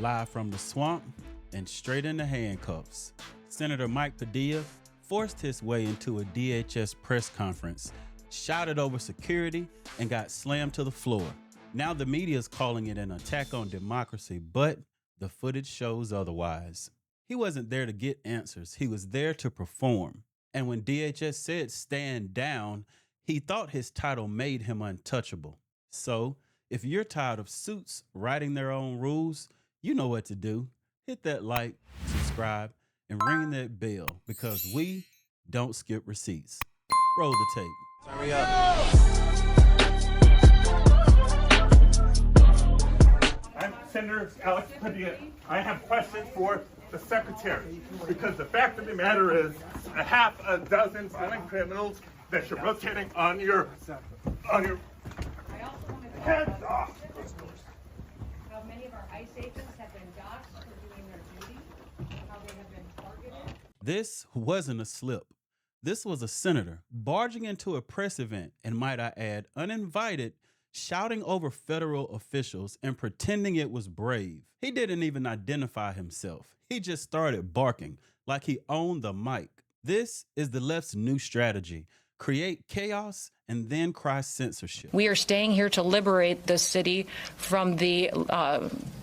live from the swamp and straight into handcuffs. Senator Mike Padilla forced his way into a DHS press conference, shouted over security, and got slammed to the floor. Now the media is calling it an attack on democracy, but the footage shows otherwise. He wasn't there to get answers. He was there to perform. And when DHS said stand down, he thought his title made him untouchable. So if you're tired of suits writing their own rules, you know what to do. Hit that like, subscribe, and ring that bell, because we don't skip receipts. Roll the tape. Hurry up. I'm Senator Alex Padilla. I have questions for the Secretary, because the fact of the matter is a half a dozen violent criminals that you're rotating on your heads off. How many of our ICE agents have been doxxed for doing their duty, how they have been targeted. This wasn't a slip. This was a senator barging into a press event, and might I add, uninvited, shouting over federal officials and pretending it was brave. He didn't even identify himself. He just started barking like he owned the mic. This is the left's new strategy: create chaos and then cry censorship. We are staying here to liberate this city from the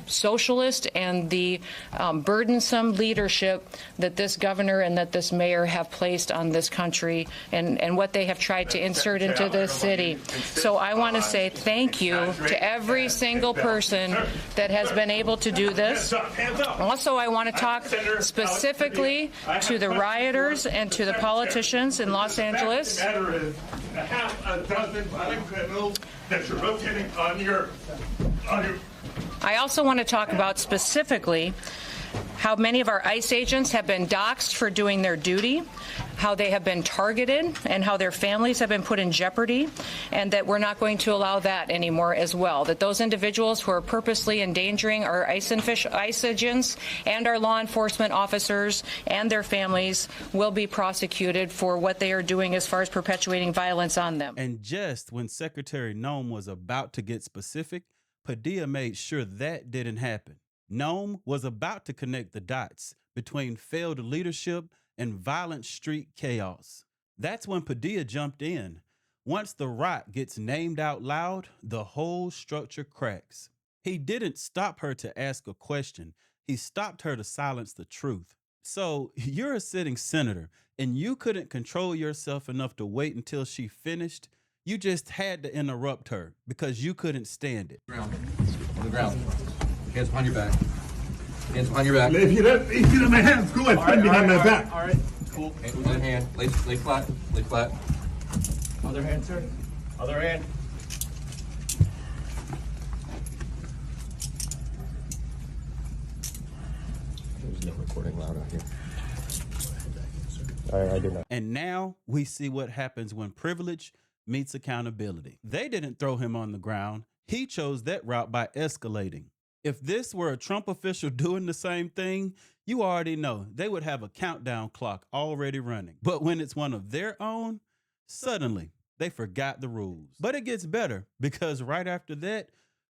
socialist and the burdensome leadership that this governor and that this mayor have placed on this country, and what they have tried to insert into this city. So I want to say thank you to every single person that has been able to do this. Also, I want to talk specifically to the rioters and to the politicians in Los Angeles. A half a dozen violent criminals that you're rotating on your. I also want to talk about specifically how many of our ICE agents have been doxxed for doing their duty, how they have been targeted, and how their families have been put in jeopardy, and that we're not going to allow that anymore as well. That those individuals who are purposely endangering our ICE agents and our law enforcement officers and their families will be prosecuted for what they are doing as far as perpetuating violence on them. And just when Secretary Gnome was about to get specific, Padilla made sure that didn't happen. Gnome was about to connect the dots between failed leadership and violent street chaos. That's when Padilla jumped in. Once the rot gets named out loud, the whole structure cracks. He didn't stop her to ask a question. He stopped her to silence the truth. So you're a sitting senator and you couldn't control yourself enough to wait until she finished. You just had to interrupt her because you couldn't stand it. On the ground. Hands behind your back. Hands behind your back. If you don't my hands, go ahead, stand behind my back. All right. Cool. Other hand. Lay flat. Lay flat. Other hand, sir. Other hand. There's no recording loud out here. I did not. And now we see what happens when privilege meets accountability. They didn't throw him on the ground. He chose that route by escalating. If this were a Trump official doing the same thing, you already know they would have a countdown clock already running. But when it's one of their own, suddenly they forgot the rules. But it gets better, because right after that,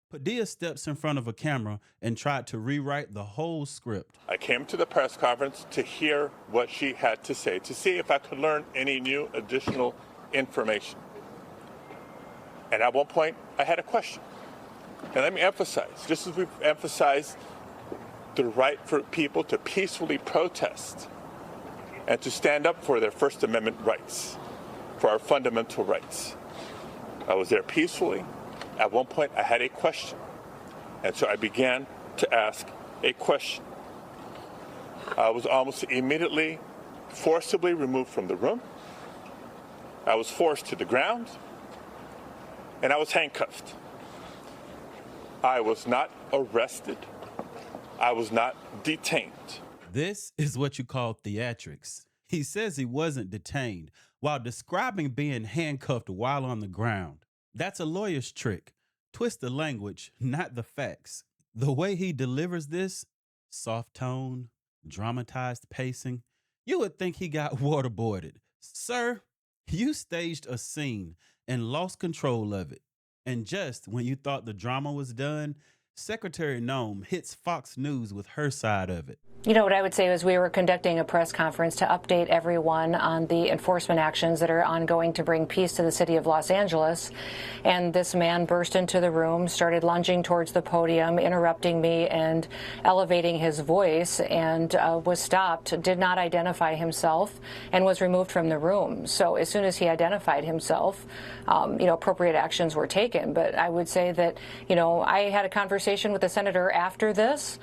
Padilla steps in front of a camera and tried to rewrite the whole script. I came to the press conference to hear what she had to say, to see if I could learn any new additional information. And at one point, I had a question. And let me emphasize, just as we've emphasized the right for people to peacefully protest and to stand up for their First Amendment rights, for our fundamental rights. I was there peacefully. At one point, I had a question. And so I began to ask a question. I was almost immediately forcibly removed from the room. I was forced to the ground. And I was handcuffed. I was not arrested. I was not detained. This is what you call theatrics. He says he wasn't detained while describing being handcuffed while on the ground. That's a lawyer's trick. Twist the language, not the facts. The way he delivers this, soft tone, dramatized pacing, you would think he got waterboarded. Sir, you staged a scene and lost control of it. And just when you thought the drama was done, Secretary Gnome hits Fox News with her side of it. You know, what I would say is we were conducting a press conference to update everyone on the enforcement actions that are ongoing to bring peace to the city of Los Angeles. And this man burst into the room, started lunging towards the podium, interrupting me and elevating his voice, and was stopped, did not identify himself, and was removed from the room. So as soon as he identified himself, appropriate actions were taken. But I would say that, I had a conversation with the senator after this.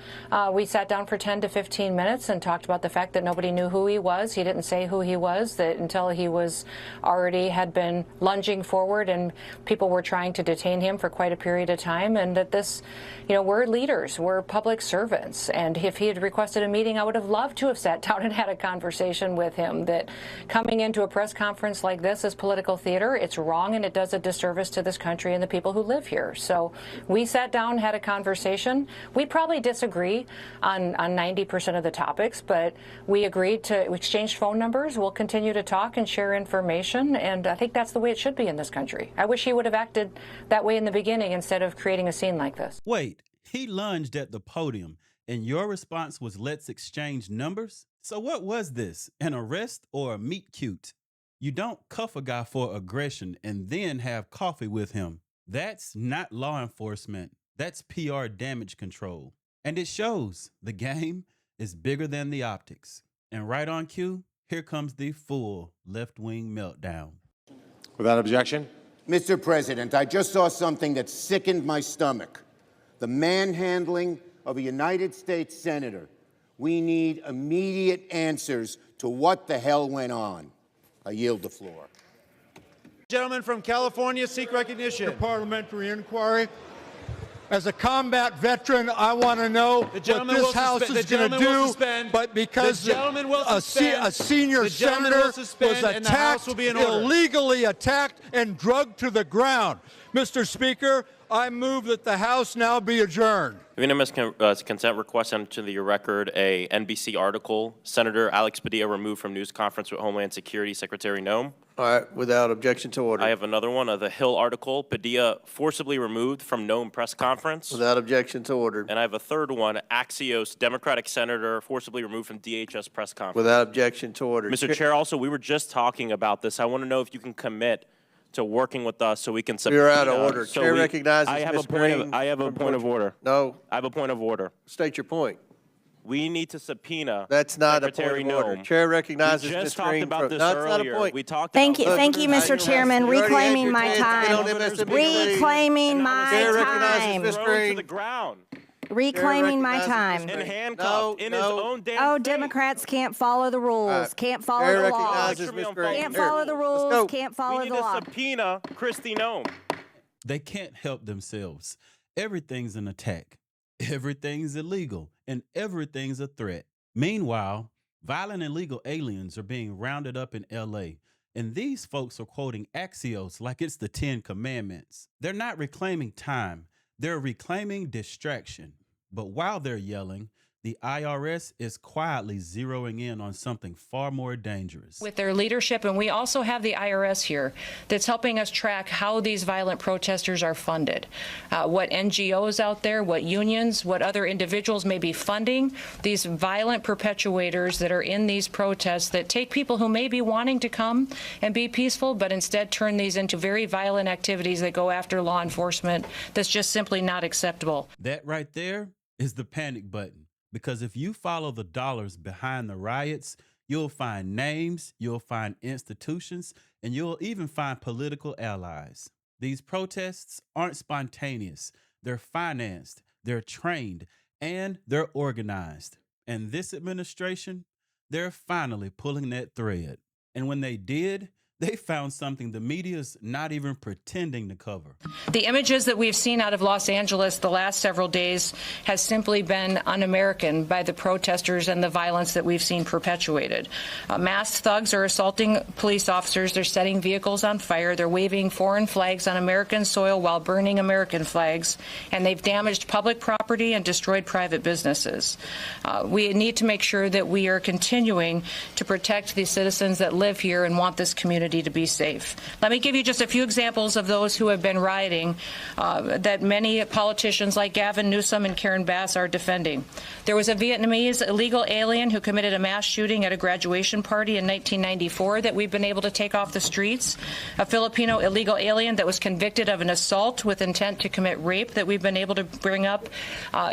We sat down for 10 to 15 minutes and talked about the fact that nobody knew who he was. He didn't say who he was, that until he was already had been lunging forward and people were trying to detain him for quite a period of time, and that this, we're leaders, we're public servants. And if he had requested a meeting, I would have loved to have sat down and had a conversation with him. That coming into a press conference like this is political theater. It's wrong, and it does a disservice to this country and the people who live here. So we sat down, had a conversation. We probably disagree on 90% of the topics, but we agreed to exchange phone numbers. We'll continue to talk and share information, and I think that's the way it should be in this country. I wish he would have acted that way in the beginning instead of creating a scene like this. Wait, he lunged at the podium, and your response was, let's exchange numbers? So what was this, an arrest or a meet cute? You don't cuff a guy for aggression and then have coffee with him. That's not law enforcement. That's PR damage control. And it shows the game is bigger than the optics. And right on cue, here comes the full left-wing meltdown. Without objection. Mr. President, I just saw something that sickened my stomach. The manhandling of a United States senator. We need immediate answers to what the hell went on. I yield the floor. Gentleman from California, seek recognition. The parliamentary inquiry. As a combat veteran, I want to know what this House is going to do, but because a senior senator was attacked, illegally attacked, and drugged to the ground. Mr. Speaker, I move that the House now be adjourned. Unanimous consent request into the record a NBC article. Senator Alex Padilla removed from news conference with Homeland Security Secretary Gnome. All right, without objection to order. I have another one, the Hill article. Padilla forcibly removed from Gnome press conference. Without objection to order. And I have a third one, Axios, Democratic senator forcibly removed from DHS press conference. Without objection to order. Mr. Chair, also, we were just talking about this. I want to know if you can commit to working with us so we can subpoena. You're out of order. So Chair recognizes I have Ms. a point of, Green I have a point of order. No. I have a point of order. State your point. We need to subpoena. That's not Secretary a point of order. Gnome. Chair recognizes We Ms. just talked Green. about this That's earlier. not a point. We talked Thank you, about Mr. Chairman. Reclaiming my time. Reclaiming my time. To the ground. Reclaiming my time. And handcuffed in his own damn state. Democrats can't follow the rules. Can't follow the law. Can't follow the rules. Can't follow the law. We need to subpoena Kristi Gnome. They can't help themselves. Everything's an attack. Everything's illegal. And everything's a threat. Meanwhile, violent illegal aliens are being rounded up in L.A., and these folks are quoting Axios like it's the 10 Commandments. They're not reclaiming time. They're reclaiming distraction. But while they're yelling, the IRS is quietly zeroing in on something far more dangerous. With their leadership, and we also have the IRS here that's helping us track how these violent protesters are funded, what NGOs out there, what unions, what other individuals may be funding these violent perpetuators that are in these protests that take people who may be wanting to come and be peaceful, but instead turn these into very violent activities that go after law enforcement. That's just simply not acceptable. That right there is the panic button. Because if you follow the dollars behind the riots, you'll find names, you'll find institutions, and you'll even find political allies. These protests aren't spontaneous. They're financed, they're trained, and they're organized. And this administration, they're finally pulling that thread. And when they did, they found something the media's not even pretending to cover. The images that we've seen out of Los Angeles the last several days has simply been un-American by the protesters and the violence that we've seen perpetuated. Masked thugs are assaulting police officers. They're setting vehicles on fire. They're waving foreign flags on American soil while burning American flags. And they've damaged public property and destroyed private businesses. We need to make sure that we are continuing to protect the citizens that live here and want this community community to be safe. Let me give you just a few examples of those who have been rioting that many politicians like Gavin Newsom and Karen Bass are defending. There was a Vietnamese illegal alien who committed a mass shooting at a graduation party in 1994 that we've been able to take off the streets. A Filipino illegal alien that was convicted of an assault with intent to commit rape that we've been able to bring up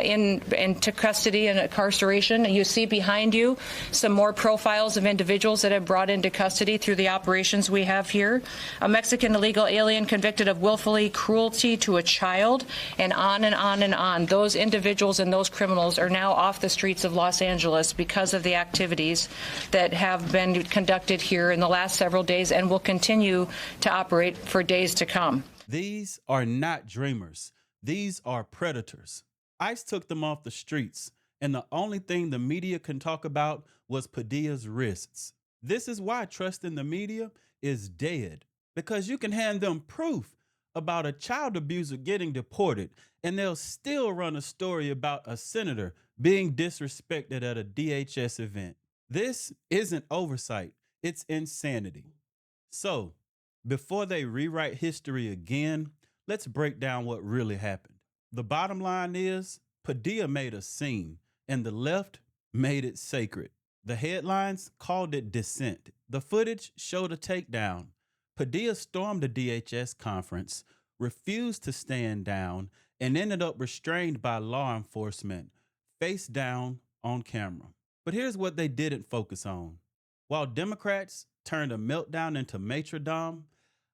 into custody and incarceration. And you see behind you some more profiles of individuals that have brought into custody through the operations we have here. A Mexican illegal alien convicted of willfully cruelty to a child, and on and on and on. Those individuals and those criminals are now off the streets of Los Angeles because of the activities that have been conducted here in the last several days and will continue to operate for days to come. These are not dreamers. These are predators. ICE took them off the streets, and the only thing the media can talk about was Padilla's wrists. This is why trust in the media is dead, because you can hand them proof about a child abuser getting deported, and they'll still run a story about a senator being disrespected at a DHS event. This isn't oversight, it's insanity. So, before they rewrite history again, let's break down what really happened. The bottom line is, Padilla made a scene, and the left made it sacred. The headlines called it dissent. The footage showed a takedown. Padilla stormed the DHS conference, refused to stand down, and ended up restrained by law enforcement, face down on camera. But here's what they didn't focus on. While Democrats turned a meltdown into martyrdom,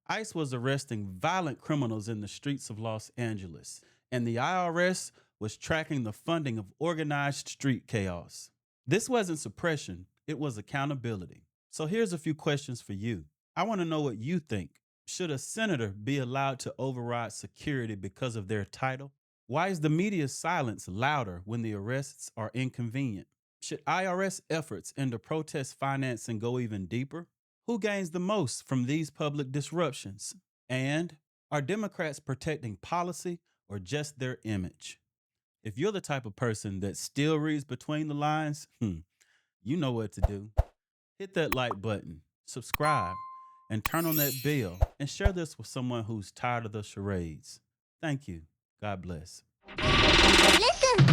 ICE was arresting violent criminals in the streets of Los Angeles, and the IRS was tracking the funding of organized street chaos. This wasn't suppression, it was accountability. So here's a few questions for you. I want to know what you think. Should a senator be allowed to override security because of their title? Why is the media's silence louder when the arrests are inconvenient? Should IRS efforts into protest financing go even deeper? Who gains the most from these public disruptions? And are Democrats protecting policy or just their image? If you're the type of person that still reads between the lines, you know what to do. Hit that like button, subscribe, and turn on that bell, and share this with someone who's tired of the charades. Thank you. God bless. Listen.